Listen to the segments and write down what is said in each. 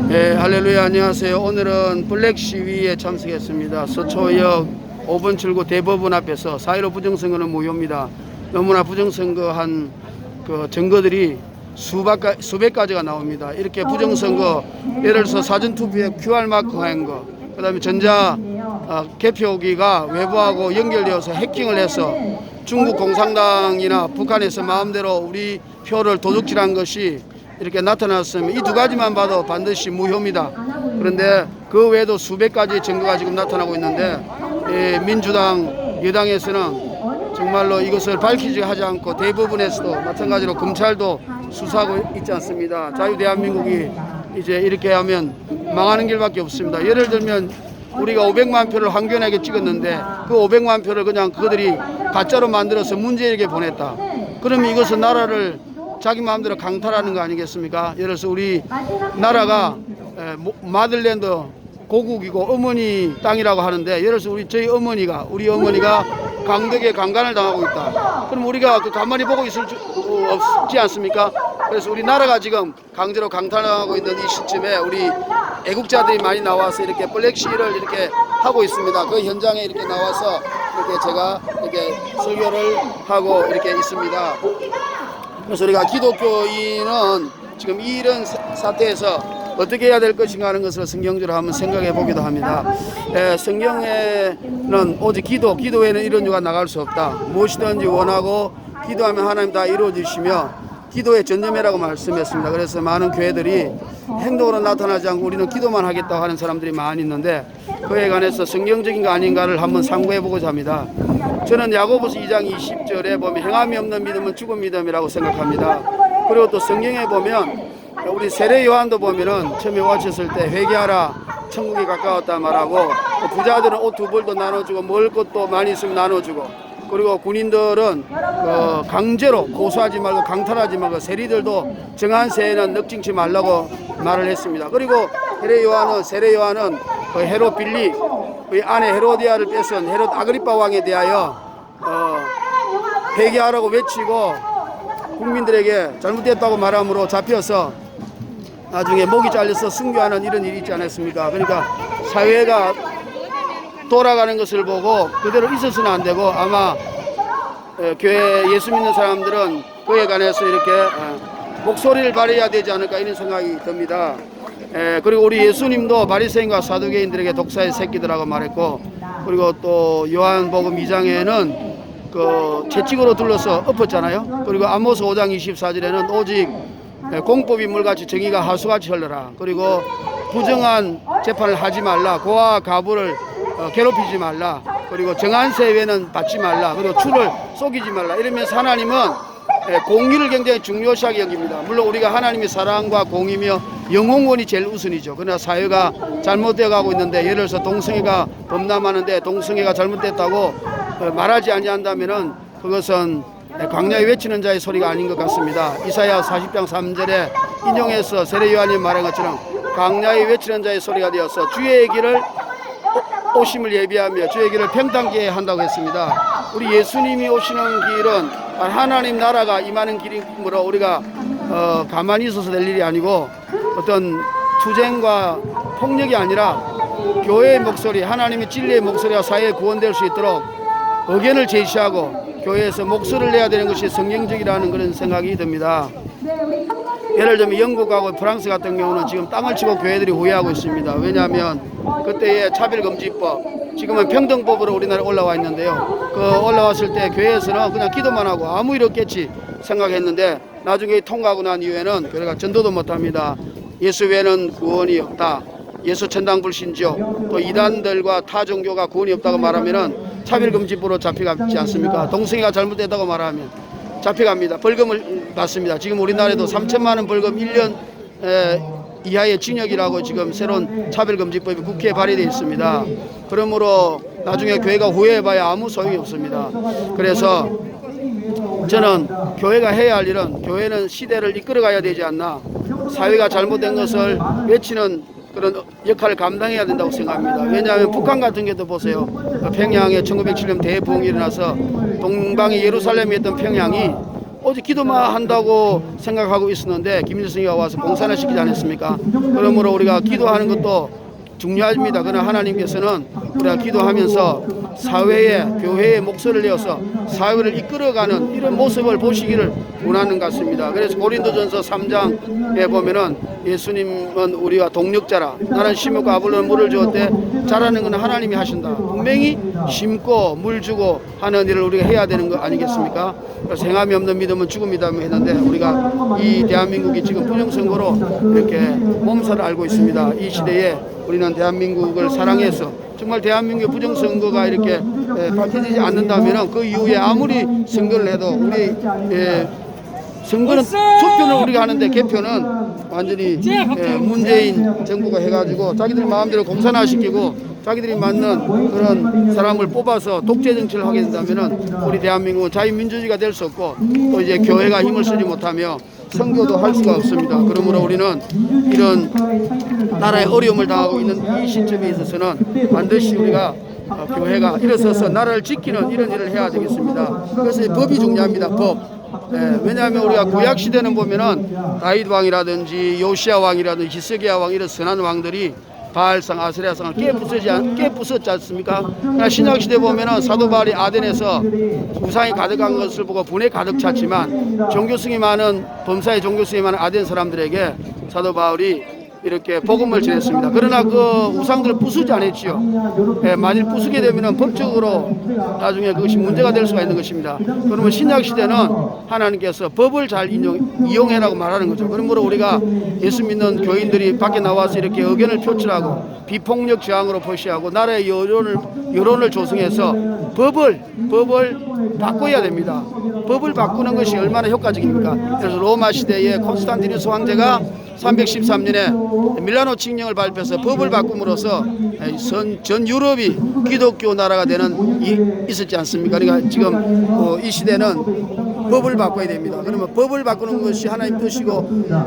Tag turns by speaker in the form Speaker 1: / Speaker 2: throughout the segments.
Speaker 1: 네, 할렐루야. 안녕하세요. 오늘은 블랙 시위에 참석했습니다. 서초역 5번 출구 대법원 앞에서 4.15 부정선거는 무효입니다. 너무나 부정선거한 그 증거들이 수백 가지가 나옵니다. 이렇게 부정선거, 예를 들어서 사전투표에 QR마크 한 거, 그 다음에 전자 개표기가 외부하고 연결되어서 해킹을 해서 중국 공산당이나 북한에서 마음대로 우리 표를 도둑질한 것이 이렇게 나타났으면 이 두 가지만 봐도 반드시 무효입니다. 그런데 그 외에도 수백 가지 증거가 지금 나타나고 있는데 민주당 여당에서는 정말로 이것을 밝히지 하지 않고 대부분에서도 마찬가지로 검찰도 수사하고 있지 않습니다. 자유대한민국이 이제 이렇게 하면 망하는 길밖에 없습니다. 예를 들면 우리가 500만 표를 황교안에게 찍었는데 그 500만 표를 그냥 그들이 가짜로 만들어서 문재인에게 보냈다. 그러면 이것은 나라를 자기 마음대로 강탈하는 거 아니겠습니까? 예를 들어서 우리 나라가 마들랜드 고국이고 어머니 땅이라고 하는데, 예를 들어서 우리 어머니가 강덕에 강간을 당하고 있다. 그럼 우리가 그 가만히 보고 있을 수 없지 않습니까? 그래서 우리 나라가 지금 강제로 강탈당하고 있는 이 시점에 우리 애국자들이 많이 나와서 이렇게 블랙 시위를 이렇게 하고 있습니다. 그 현장에 이렇게 나와서 이렇게 제가 이렇게 설교를 하고 이렇게 있습니다. 그래서 우리가 기독교인은 지금 이런 사태에서 어떻게 해야 될 것인가 하는 것을 성경적으로 한번 생각해 보기도 합니다. 성경에는 오직 기도에는 이런 유가 나갈 수 없다. 무엇이든지 원하고 기도하면 하나님 다 이루어 주시며 기도의 전념이라고 말씀했습니다. 그래서 많은 교회들이 행동으로 나타나지 않고 우리는 기도만 하겠다고 하는 사람들이 많이 있는데, 그에 관해서 성경적인 거 아닌가를 한번 상고해 보고자 합니다. 저는 야고보서 2장 20절에 보면 행함이 없는 믿음은 죽은 믿음이라고 생각합니다. 그리고 또 성경에 보면 우리 세례 요한도 보면은 처음에 오셨을 때 회개하라 천국이 가까웠다 말하고, 부자들은 옷 두 벌도 나눠주고 먹을 것도 많이 있으면 나눠주고, 그리고 군인들은 강제로 고소하지 말고 강탈하지 말고, 세리들도 정한 새에는 넉징치 말라고 말을 했습니다. 그리고 세례 요한은 그 헤롯 빌리 그 아내 헤로디아를 뺏은 헤롯 아그리파 왕에 대하여 회개하라고 외치고 국민들에게 잘못됐다고 말함으로 잡혀서 나중에 목이 잘려서 순교하는 이런 일이 있지 않았습니까? 그러니까 사회가 돌아가는 것을 보고 그대로 있어서는 안 되고, 아마 교회 예수 믿는 사람들은 그에 관해서 이렇게 목소리를 발휘해야 되지 않을까 이런 생각이 듭니다. 그리고 우리 예수님도 바리새인과 사두개인들에게 독사의 새끼들하고 말했고, 그리고 또 요한복음 2장에는 그 채찍으로 둘러서 엎었잖아요. 그리고 아모스 5장 24절에는 오직 공법이 물같이 정의가 하수같이 흘러라. 그리고 부정한 재판을 하지 말라. 고아 가부를 괴롭히지 말라. 그리고 정한 세외는 받지 말라. 그리고 추를 속이지 말라. 이러면서 하나님은 공의를 굉장히 중요시하게 여깁니다. 물론 우리가 하나님의 사랑과 공의며 영혼권이 제일 우선이죠. 그러나 사회가 잘못되어 가고 있는데, 예를 들어서 동성애가 범람하는데 동성애가 잘못됐다고 말하지 아니한다면은 그것은 광야에 외치는 자의 소리가 아닌 것 같습니다. 이사야 40장 3절에 인용해서 세례 요한이 말한 것처럼 광야에 외치는 자의 소리가 되어서 주의 길을 오심을 예비하며 주의 길을 평탄케 한다고 했습니다. 우리 예수님이 오시는 길은 하나님 나라가 임하는 길이므로 우리가 가만히 있어서 될 일이 아니고, 어떤 투쟁과 폭력이 아니라 교회의 목소리, 하나님의 진리의 목소리가 사회에 구원될 수 있도록 의견을 제시하고 교회에서 목소리를 내야 되는 것이 성경적이라는 그런 생각이 듭니다. 예를 들면 영국하고 프랑스 같은 경우는 지금 땅을 치고 교회들이 후회하고 있습니다. 왜냐하면 그때의 차별금지법, 지금은 평등법으로 우리나라에 올라와 있는데요. 그 올라왔을 때 교회에서는 그냥 기도만 하고 아무 일 없겠지 생각했는데, 나중에 통과하고 난 이후에는 교회가 전도도 못합니다. 예수 외에는 구원이 없다. 예수 천당 불신지요. 또 이단들과 타 종교가 구원이 없다고 말하면은 차별금지법으로 잡혀가지 않습니까? 동성애가 잘못됐다고 말하면 잡혀갑니다. 벌금을 받습니다. 지금 우리나라에도 3천만 원 벌금 1년 이하의 징역이라고 지금 새로운 차별금지법이 국회에 발의되어 있습니다. 그러므로 나중에 교회가 후회해봐야 아무 소용이 없습니다. 그래서 저는 교회가 해야 할 일은, 교회는 시대를 이끌어가야 되지 않나, 사회가 잘못된 것을 외치는 그런 역할을 감당해야 된다고 생각합니다. 왜냐하면 북한 같은 경우도 보세요. 평양에 1907년 대부흥이 일어나서 동방이 예루살렘이었던 평양이 오직 기도만 한다고 생각하고 있었는데 김일성이가 와서 공산화 시키지 않았습니까? 그러므로 우리가 기도하는 것도 중요합니다. 그러나 하나님께서는 우리가 기도하면서 사회에 교회의 목소리를 내어서 사회를 이끌어가는 이런 모습을 보시기를 원하는 것 같습니다. 그래서 고린도전서 3장에 보면은 예수님은 우리와 동력자라 나는 심었고 아볼로는 물을 주었대 자라는 건 하나님이 하신다. 분명히 심고 물 주고 하는 일을 우리가 해야 되는 거 아니겠습니까? 그래서 행함이 없는 믿음은 죽음이다 했는데 우리가 이 대한민국이 지금 부정선거로 이렇게 몸살을 앓고 있습니다. 이 시대에 우리는 대한민국을 사랑해서 정말 대한민국의 부정선거가 이렇게 밝혀지지 않는다면 그 이후에 아무리 선거를 해도 우리 선거는 투표는 우리가 하는데 개표는 완전히 문재인 정부가 해가지고 자기들 마음대로 공산화시키고 자기들이 맞는 그런 사람을 뽑아서 독재 정치를 하게 된다면 우리 대한민국은 자유민주주의가 될 수 없고 또 이제 교회가 힘을 쓰지 못하며 선교도 할 수가 없습니다. 그러므로 우리는 이런 나라의 어려움을 당하고 있는 이 시점에 있어서는 반드시 우리가 교회가 일어서서 나라를 지키는 이런 일을 해야 되겠습니다. 그래서 법이 중요합니다. 법. 왜냐하면 우리가 구약 시대는 보면은 다윗 왕이라든지 요시야 왕이라든지 히스기야 왕 이런 선한 왕들이 바알상 아세라상을 깨부쉈지 않습니까? 그러나 신약 시대 보면은 사도 바울이 아덴에서 우상이 가득한 것을 보고 분에 가득 찼지만 종교성이 많은 범사의 종교성이 많은 아덴 사람들에게 사도 바울이 이렇게 복음을 전했습니다. 그러나 그 우상들을 부수지 않았지요. 만일 부수게 되면 법적으로 나중에 그것이 문제가 될 수가 있는 것입니다. 그러면 신약 시대는 하나님께서 법을 잘 이용해라고 말하는 거죠. 그러므로 우리가 예수 믿는 교인들이 밖에 나와서 이렇게 의견을 표출하고 비폭력 저항으로 표시하고 나라의 여론을 조성해서 법을 바꿔야 됩니다. 법을 바꾸는 것이 얼마나 효과적입니까? 그래서 로마 시대에 콘스탄티누스 황제가 313년에 밀라노 칙령을 발표해서 법을 바꿈으로써 전 유럽이 기독교 나라가 되는 있었지 않습니까? 그러니까 지금 이 시대는 법을 바꿔야 됩니다. 그러면 법을 바꾸는 것이 하나님 뜻이고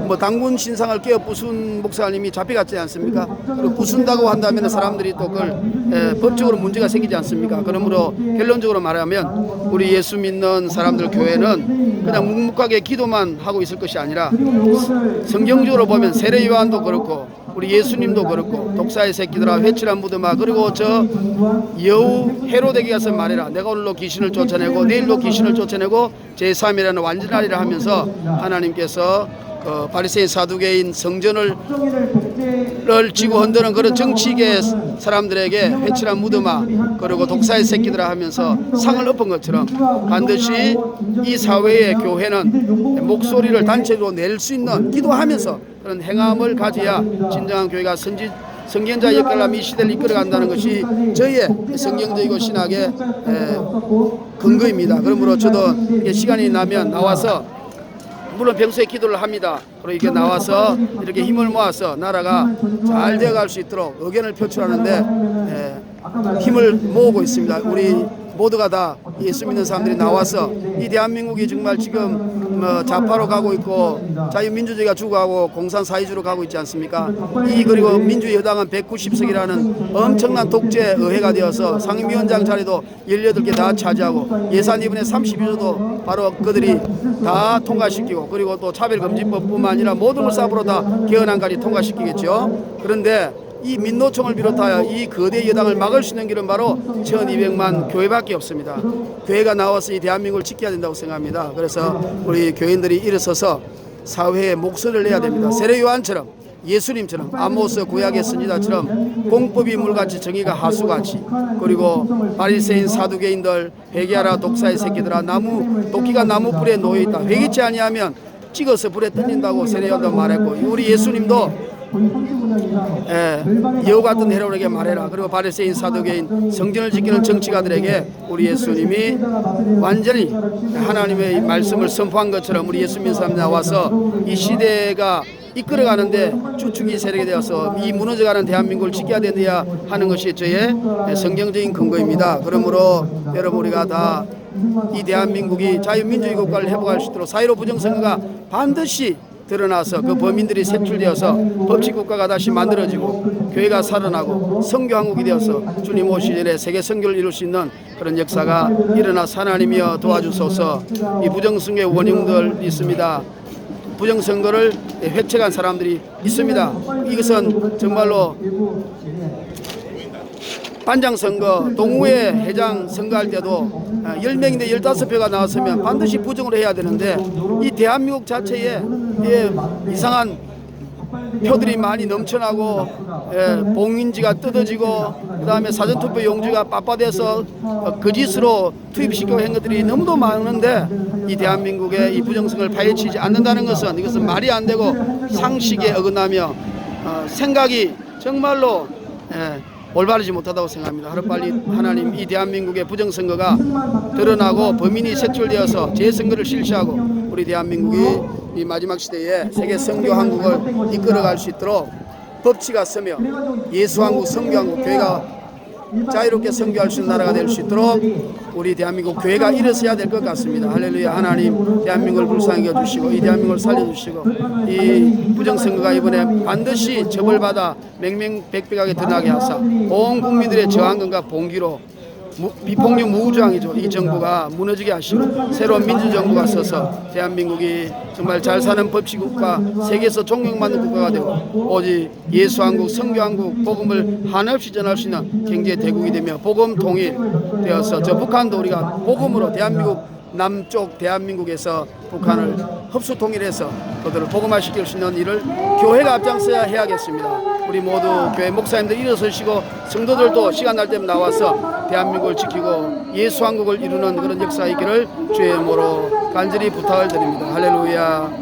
Speaker 1: 뭐 당군 신상을 깨어 부순 목사님이 잡혀갔지 않습니까? 그리고 부순다고 한다면 사람들이 또 그걸 법적으로 문제가 생기지 않습니까? 그러므로 결론적으로 말하면 우리 예수 믿는 사람들 교회는 그냥 묵묵하게 기도만 하고 있을 것이 아니라 성경적으로 보면 세례 요한도 그렇고 우리 예수님도 그렇고 독사의 새끼들아 회칠한 무덤아 그리고 저 여우 헤로데게 가서 말해라 내가 오늘로 귀신을 쫓아내고 내일로 귀신을 쫓아내고 제3일에는 완전하리라 하면서 하나님께서 바리새인 사두개인 성전을 쥐고 흔드는 그런 정치계 사람들에게 회칠한 무덤아 그리고 독사의 새끼들아 하면서 상을 엎은 것처럼 반드시 이 사회의 교회는 목소리를 단체로 낼 수 있는 기도하면서 그런 행함을 가져야 진정한 교회가 선견자 역할을 하며 이 시대를 이끌어간다는 것이 저희의 성경적이고 신학의 근거입니다. 그러므로 저도 시간이 나면 나와서 물론 평소에 기도를 합니다. 그리고 이렇게 나와서 이렇게 힘을 모아서 나라가 잘 되어갈 수 있도록 의견을 표출하는데 힘을 모으고 있습니다. 우리 모두가 다 예수 믿는 사람들이 나와서 이 대한민국이 정말 지금 좌파로 가고 있고 자유민주주의가 죽어가고 공산사회주의로 가고 있지 않습니까? 그리고 민주주의 여당은 190석이라는 엄청난 독재 의회가 되어서 상임위원장 자리도 18개 다 차지하고 예산 이번에 32조도 바로 그들이 다 통과시키고 그리고 또 차별금지법뿐만 아니라 모든 걸 싹으로 다 개헌안까지 통과시키겠죠. 그런데 이 민노총을 비롯하여 이 거대 여당을 막을 수 있는 길은 바로 1200만 교회밖에 없습니다. 교회가 나와서 이 대한민국을 지켜야 된다고 생각합니다. 그래서 우리 교인들이 일어서서 사회에 목소리를 내야 됩니다. 세례 요한처럼 예수님처럼 아모스 구약의 선지자처럼 공법이 물같이 정의가 하수같이 그리고 바리새인 사두개인들 회개하라 독사의 새끼들아 도끼가 나무 불에 놓여있다 회개치 아니하면 찍어서 불에 던진다고 세례 요한도 말했고 우리 예수님도 여우 같은 헤롯에게 말해라. 그리고 바리새인 사두개인 성전을 지키는 정치가들에게 우리 예수님이 완전히 하나님의 말씀을 선포한 것처럼 우리 예수 믿는 사람이 나와서 이 시대가 이끌어가는데 주축이 세력이 되어서 이 무너져가는 대한민국을 지켜야 된다 하는 것이 저의 성경적인 근거입니다. 그러므로 여러분 우리가 다 이 대한민국이 자유민주주의 국가를 회복할 수 있도록 4.15 부정선거가 반드시 드러나서 그 범인들이 색출되어서 법치국가가 다시 만들어지고 교회가 살아나고 선교한국이 되어서 주님 오시기 전에 세계 선교를 이룰 수 있는 그런 역사가 일어나서 하나님이여 도와주소서. 이 부정선거의 원흉들 있습니다. 부정선거를 획책한 사람들이 있습니다. 이것은 정말로 반장선거, 동우회 회장 선거할 때도 10명인데 15표가 나왔으면 반드시 부정을 해야 되는데 이 대한민국 자체에 이상한 표들이 많이 넘쳐나고 봉인지가 뜯어지고 그 다음에 사전투표 용지가 빳빳해서 거짓으로 투입시키고 한 것들이 너무도 많은데 이 대한민국의 이 부정선거를 파헤치지 않는다는 것은 이것은 말이 안 되고 상식에 어긋나며 생각이 정말로 올바르지 못하다고 생각합니다. 하루빨리 하나님 이 대한민국의 부정선거가 드러나고 범인이 색출되어서 재선거를 실시하고 우리 대한민국이 이 마지막 시대에 세계 선교한국을 이끌어갈 수 있도록 법치가 서며 예수한국, 선교한국, 교회가 자유롭게 선교할 수 있는 나라가 될 수 있도록 우리 대한민국 교회가 일어서야 될 것 같습니다. 할렐루야. 하나님 대한민국을 불쌍히 여주시고 이 대한민국을 살려주시고 이 부정선거가 이번에 반드시 처벌받아 맹맹백백하게 드러나게 하사 온 국민들의 저항권과 봉기로 비폭력 무우주항이죠. 이 정부가 무너지게 하시고 새로운 민주정부가 서서 대한민국이 정말 잘 사는 법치국가, 세계에서 존경받는 국가가 되고 오직 예수한국, 선교한국, 복음을 한없이 전할 수 있는 경제 대국이 되며 복음 통일 되어서 저 북한도 우리가 복음으로 대한민국 남쪽 대한민국에서 북한을 흡수 통일해서 그들을 복음화시킬 수 있는 일을 교회가 앞장서야 해야겠습니다. 우리 모두 교회 목사님들 일어서시고 성도들도 시간 날 때면 나와서 대한민국을 지키고 예수한국을 이루는 그런 역사가 있기를 주의 이름으로 간절히 부탁을 드립니다. 할렐루야.